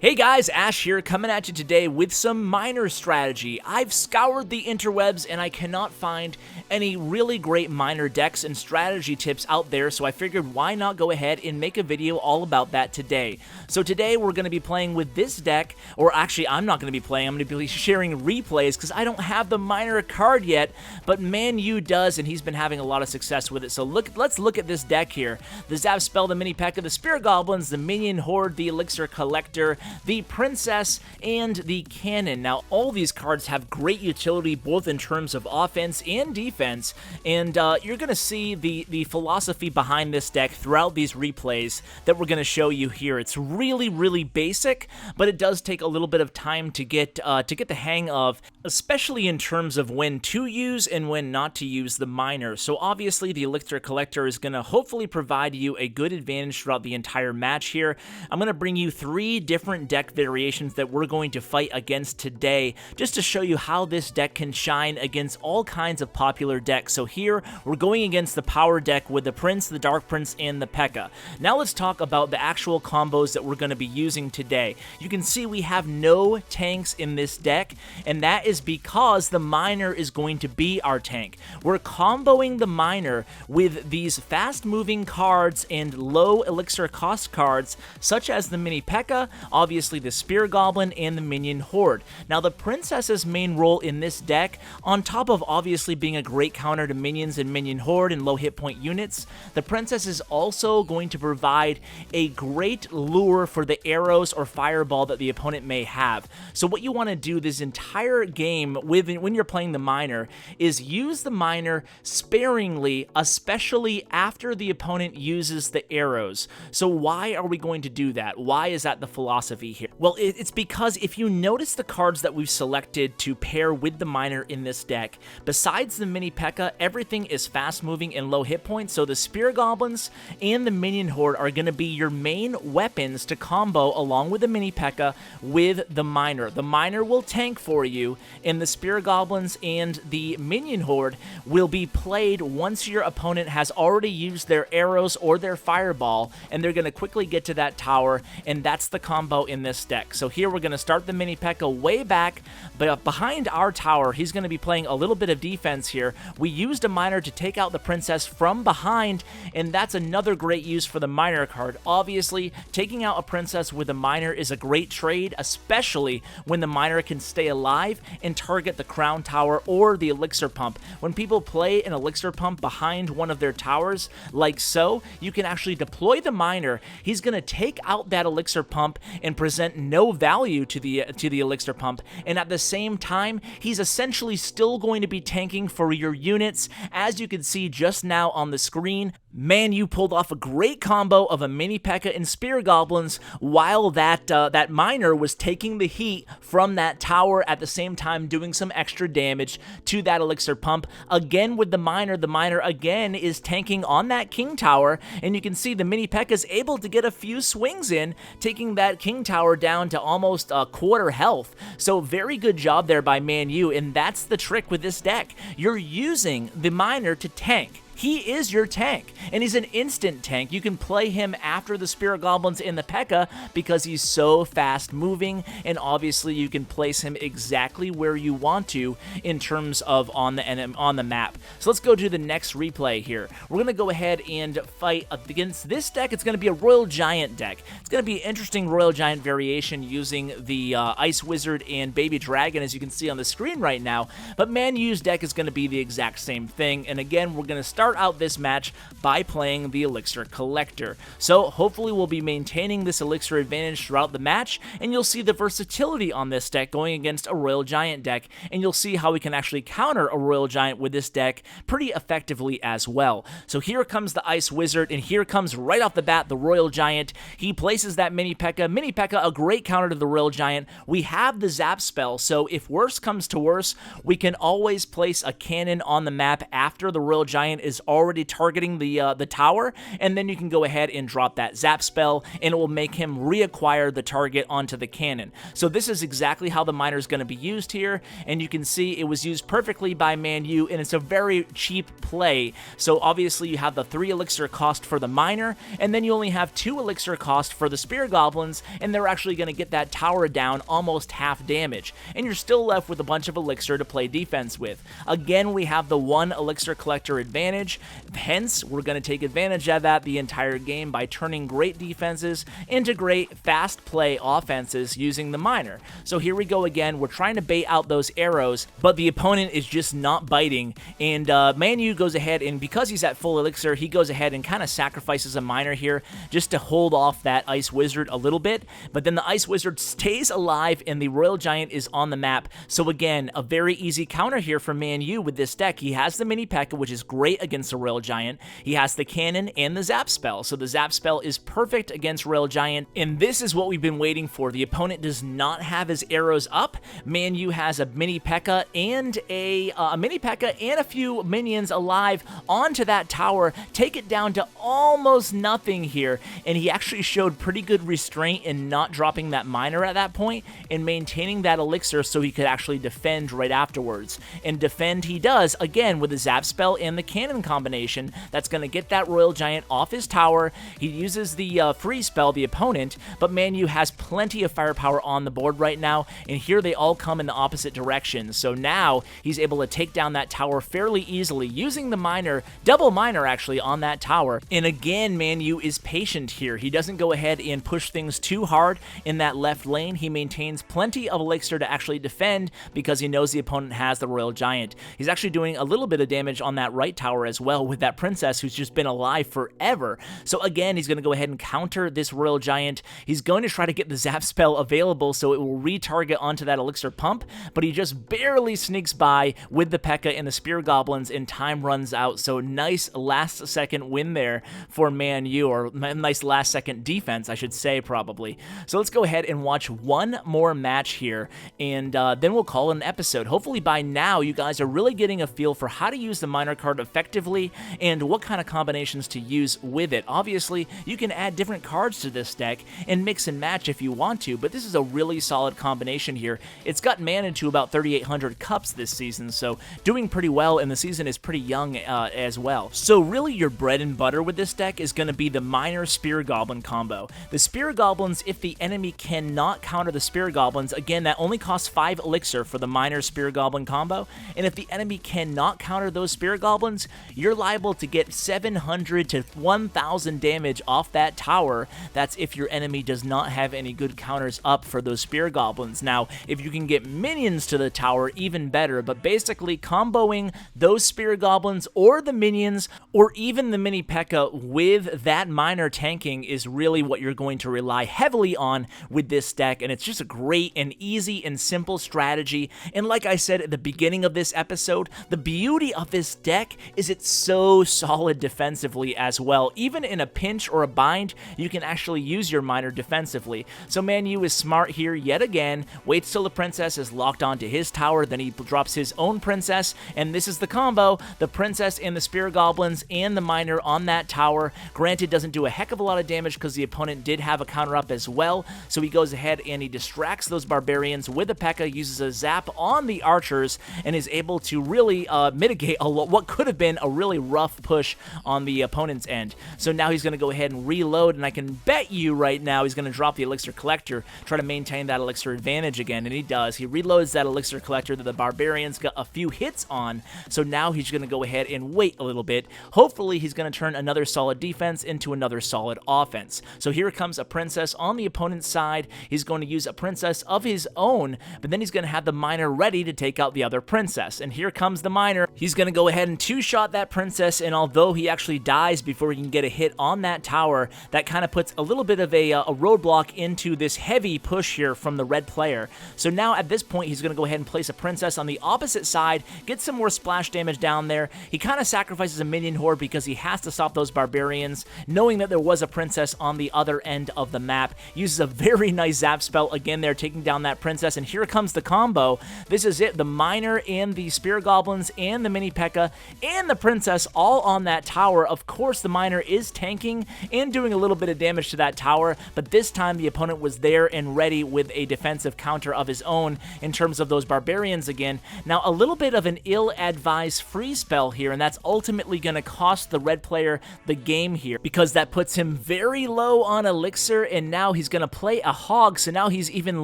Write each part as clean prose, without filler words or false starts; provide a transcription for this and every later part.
Hey guys, Ash here, coming at you today with some miner strategy. I've scoured the interwebs and I cannot find any really great miner decks and strategy tips out there, so I figured why not go ahead and make a video all about that today. So today we're going to be playing with this deck, or actually I'm not going to be playing, I'm going to be sharing replays because I don't have the miner card yet, but Manu does and he's been having a lot of success with it. So let's look at this deck here. The Zap Spell, the Mini Pekka, the Spirit Goblins, the Minion Horde, the Elixir Collector, the Princess, and the Cannon. Now, all these cards have great utility both in terms of offense and defense, and you're going to see the philosophy behind this deck throughout these replays that we're going to show you here. It's really basic, but it does take a little bit of time to get the hang of, especially in terms of when to use and when not to use the miner. So obviously, the Elixir Collector is going to hopefully provide you a good advantage throughout the entire match here. I'm going to bring you 3 different deck variations that we're going to fight against today, just to show you how this deck can shine against all kinds of popular decks. So here, we're going against the power deck with the Prince, the Dark Prince, and the Pekka. Now let's talk about the actual combos that we're going to be using today. You can see we have no tanks in this deck, and that is because the miner is going to be our tank. We're comboing the miner with these fast-moving cards and low elixir cost cards, such as the Mini Pekka, obviously the Spear Goblin, and the Minion Horde. Now, the Princess's main role in this deck, on top of obviously being a great counter to Minions and Minion Horde and low hit point units, the Princess is also going to provide a great lure for the arrows or fireball that the opponent may have. So what you want to do this entire game when you're playing the miner is use the miner sparingly, especially after the opponent uses the arrows. So why are we going to do that? Why is that the philosophy here? Well, it's because if you notice the cards that we've selected to pair with the miner in this deck, besides the Mini Pekka, everything is fast moving and low hit points, so the Spear Goblins and the Minion Horde are going to be your main weapons to combo along with the Mini Pekka with the miner. The miner will tank for you, and the Spear Goblins and the Minion Horde will be played once your opponent has already used their arrows or their fireball, and they're going to quickly get to that tower, and that's the combo in this deck. So here we're going to start the Mini Pekka way back, but behind our tower, he's going to be playing a little bit of defense here. We used a miner to take out the Princess from behind, and that's another great use for the miner card. Obviously, taking out a Princess with a miner is a great trade, especially when the miner can stay alive and target the Crown Tower or the Elixir Pump. When people play an Elixir Pump behind one of their towers, like so, you can actually deploy the miner. He's going to take out that Elixir Pump and present no value to the Elixir Pump, and at the same time, he's essentially still going to be tanking for your units. As you can see just now on the screen, Manu pulled off a great combo of a Mini Pekka and Spear Goblins while that miner was taking the heat from that tower, at the same time doing some extra damage to that Elixir Pump. Again with the miner again is tanking on that King Tower, and you can see the Mini Pekka is able to get a few swings in, taking that King Tower down to almost a quarter health. So very good job there by Manu, and that's the trick with this deck. You're using the miner to tank. He is your tank, and he's an instant tank. You can play him after the Spirit Goblins in the Pekka because he's so fast moving, and obviously you can place him exactly where you want to in terms of on the map. So let's go to the next replay here. We're going to go ahead and fight against this deck. It's going to be a Royal Giant deck. It's going to be an interesting Royal Giant variation using the Ice Wizard and Baby Dragon, as you can see on the screen right now, but Manu's deck is going to be the exact same thing, and again, we're going to start out this match by playing the Elixir Collector. So hopefully we'll be maintaining this Elixir advantage throughout the match, and you'll see the versatility on this deck going against a Royal Giant deck, and you'll see how we can actually counter a Royal Giant with this deck pretty effectively as well. So here comes the Ice Wizard, and here comes right off the bat the Royal Giant. He places that Mini Pekka. Mini Pekka, a great counter to the Royal Giant. We have the Zap spell, so if worse comes to worse, we can always place a cannon on the map after the Royal Giant is is already targeting the tower, and then you can go ahead and drop that zap spell, and it will make him reacquire the target onto the cannon. So this is exactly how the miner is going to be used here, and you can see it was used perfectly by Manu, and it's a very cheap play. So obviously you have the 3 elixir cost for the miner, and then you only have 2 elixir cost for the spear goblins, and they're actually going to get that tower down almost half damage, and you're still left with a bunch of elixir to play defense with. Again, we have the 1 elixir collector advantage, hence we're going to take advantage of that the entire game by turning great defenses into great fast play offenses using the miner. So here we go again, we're trying to bait out those arrows, but the opponent is just not biting, and Manu goes ahead, and because he's at full elixir, he goes ahead and kind of sacrifices a miner here just to hold off that ice wizard a little bit, but then the ice wizard stays alive and the royal giant is on the map. So again, a very easy counter here for Manu with this deck. He has the mini Pekka, which is great against the royal giant. He has the cannon and the zap spell, so the zap spell is perfect against royal giant, and this is what we've been waiting for. The opponent does not have his arrows up. Manu has a mini Pekka and a few minions alive onto that tower, take it down to almost nothing here, and he actually showed pretty good restraint in not dropping that miner at that point and maintaining that elixir so he could actually defend right afterwards. And defend he does, again, with the zap spell and the cannon combination. That's going to get that royal giant off his tower. He uses the freeze spell, the opponent, but Manu has plenty of firepower on the board right now, and here they all come in the opposite direction. So now he's able to take down that tower fairly easily using the miner, double miner actually, on that tower. And again, Manu is patient here. He doesn't go ahead and push things too hard in that left lane. He maintains plenty of elixir to actually defend because he knows the opponent has the royal giant. He's actually doing a little bit of damage on that right tower as well with that princess who's just been alive forever. So again, he's going to go ahead and counter this royal giant. He's going to try to get the zap spell available so it will retarget onto that elixir pump, but he just barely sneaks by with the Pekka and the spear goblins, and time runs out. So nice last second win there for Manu, or nice last second defense, I should say, probably. So let's go ahead and watch one more match here, and then we'll call it an episode. Hopefully by now you guys are really getting a feel for how to use the miner card effectively and what kind of combinations to use with it. Obviously, you can add different cards to this deck and mix and match if you want to, but this is a really solid combination here. It's got mana to about 3,800 cups this season, so doing pretty well, and the season is pretty young as well. So really your bread and butter with this deck is going to be the miner spear goblin combo. The spear goblins, if the enemy cannot counter the spear goblins, again, that only costs 5 elixir for the miner spear goblin combo, and if the enemy cannot counter those spear goblins, you're liable to get 700 to 1,000 damage off that tower. That's if your enemy does not have any good counters up for those spear goblins. Now, if you can get minions to the tower, even better, but basically comboing those spear goblins or the minions or even the mini Pekka with that miner tanking is really what you're going to rely heavily on with this deck, and it's just a great and easy and simple strategy. And like I said at the beginning of this episode, the beauty of this deck is it's so solid defensively as well. Even in a pinch or a bind, you can actually use your miner defensively. So Manu is smart here yet again, waits till the princess is locked onto his tower, then he drops his own princess, and this is the combo, the princess and the spear goblins and the miner on that tower. Granted, doesn't do a heck of a lot of damage because the opponent did have a counter up as well, so he goes ahead and he distracts those barbarians with a Pekka, uses a zap on the archers, and is able to really mitigate what could have been a really rough push on the opponent's end. So now he's going to go ahead and reload, and I can bet you right now he's going to drop the Elixir Collector, try to maintain that Elixir advantage again, and he does. He reloads that Elixir Collector that the barbarians got a few hits on, so now he's going to go ahead and wait a little bit. Hopefully he's going to turn another solid defense into another solid offense. So here comes a princess on the opponent's side. He's going to use a princess of his own, but then he's going to have the miner ready to take out the other princess, and here comes the miner. He's going to go ahead and two-shot that princess, and although he actually dies before he can get a hit on that tower, that kind of puts a little bit of a roadblock into this heavy push here from the red player. So now at this point he's going to go ahead and place a princess on the opposite side, get some more splash damage down there. He kind of sacrifices a minion horde because he has to stop those barbarians, knowing that there was a princess on the other end of the map. Uses a very nice zap spell again there, taking down that princess, and here comes the combo. This is it, the miner and the spear goblins and the mini Pekka and the princess all on that tower. Of course, the miner is tanking and doing a little bit of damage to that tower, but this time the opponent was there and ready with a defensive counter of his own in terms of those barbarians again. Now, a little bit of an ill-advised freeze spell here, and that's ultimately going to cost the red player the game here, because that puts him very low on elixir, and now he's going to play a hog, so now he's even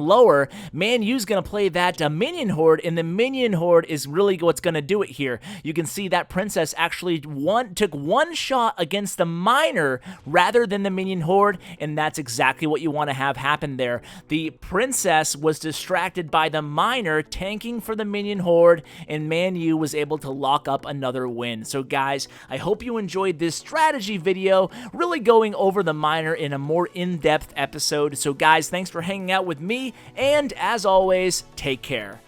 lower. Manu's going to play that Minion Horde, and the Minion Horde is really what's going to do it here. You can see that princess actually took one shot against the miner rather than the Minion Horde, and that's exactly what you want to have happen there. The princess was distracted by the miner tanking for the Minion Horde, and Manu was able to lock up another win. So guys, I hope you enjoyed this strategy video, really going over the miner in a more in-depth episode. So guys, thanks for hanging out with me, and as always, take care.